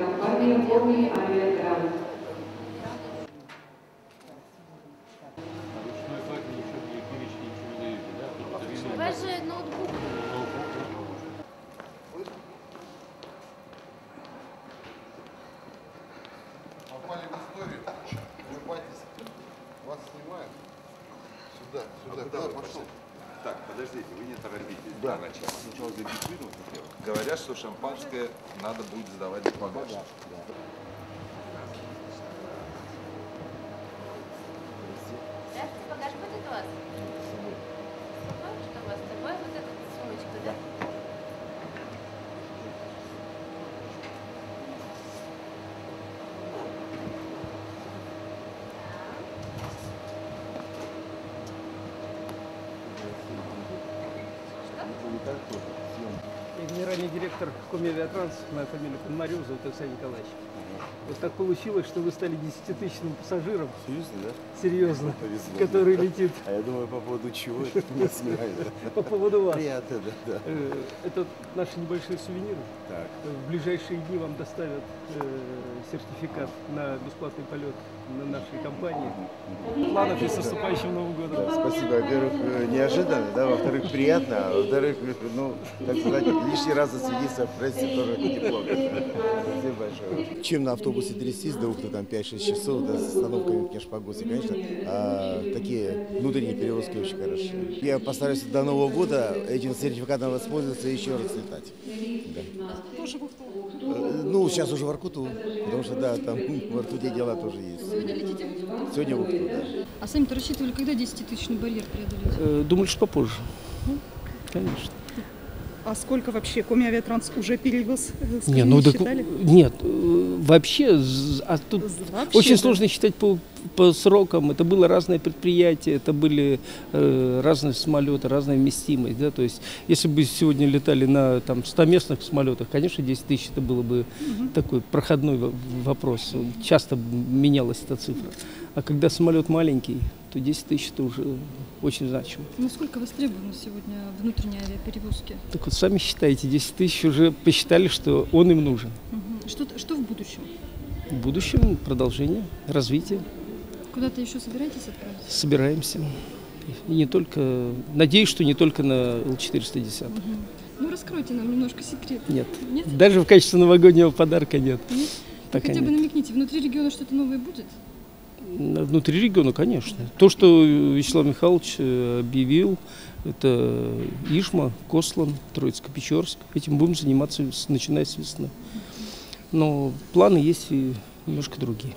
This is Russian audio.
компания «Форми Авиагрант». У вас же ноутбук. Попали в историю. Улыбайтесь. Вас снимают. Сюда, сюда, пошел. Так, подождите, вы не торопитесь. Да. Сначала за битвину хотел. Говорят, что шампанское надо будет сдавать в багаж. Здравствуйте, багаж будет у вас? Что у вас с тобой? Вот эта сумочка, да? Я генеральный директор Коми Авиатранс, моя фамилия Пономарев, зовут Александр Николаевич. Вот так получилось, что вы стали 10-тысячным пассажиром. Серьезно, да? Серьезно. Повезло. Который летит. А я думаю, по поводу чего это меня снимает. По поводу вас. Приятно, да. Это наши небольшие сувениры. Так. В ближайшие дни вам доставят сертификат на бесплатный полет на нашей компании. Планов и с наступающим Новым годом. Да, спасибо. Во-первых, неожиданно, да, во-вторых, приятно, а во-вторых, ну, так сказать, лишний раз засветиться в прессе тоже неплохо. Спасибо большое. Чем на автобусе трястись до 5-6 часов, да, с остановками в Кешпагосе, конечно, такие внутренние перевозки очень хорошие. Я постараюсь до Нового года этим сертификатом воспользоваться и еще раз летать. Да. Тоже в Ухту? Ну, сейчас уже в Воркуту, потому что, да, там в Воркуте дела тоже есть. Сегодня летите в Ухту? Сегодня в Ухту, да. А сами-то рассчитывали, когда 10-тысячный барьер преодолеть? Думали, что попозже. Конечно. А сколько вообще Коми Авиатранс уже перевез? Не, ну, считали? нет, вообще, а тут Вообще, очень да. сложно считать по срокам. Это было разные предприятия, это были разные самолеты, разная вместимость. Да? То есть, если бы сегодня летали на 100-местных самолетах, конечно, 10 тысяч это было бы такой проходной вопрос. Часто менялась эта цифра. А когда самолет маленький, то 10 тысяч это уже очень значимо. Насколько востребованы сегодня внутренние авиаперевозки? Так вот, сами считаете, 10 тысяч уже посчитали, что он им нужен. Что в будущем? В будущем продолжение, развитие. Куда-то еще собираетесь отправиться? Собираемся. И не только, надеюсь, что не только на Л-410. Ну, раскройте нам немножко секрет. Нет. Нет? Даже в качестве новогоднего подарка нет. Нет? Пока Хотя нет. бы намекните, внутри региона что-то новое будет? Внутри региона, конечно. То, что Вячеслав Михайлович объявил, это Ижма, Кослан, Троицко-Печорск. Этим будем заниматься, начиная с весны. Но планы есть и немножко другие.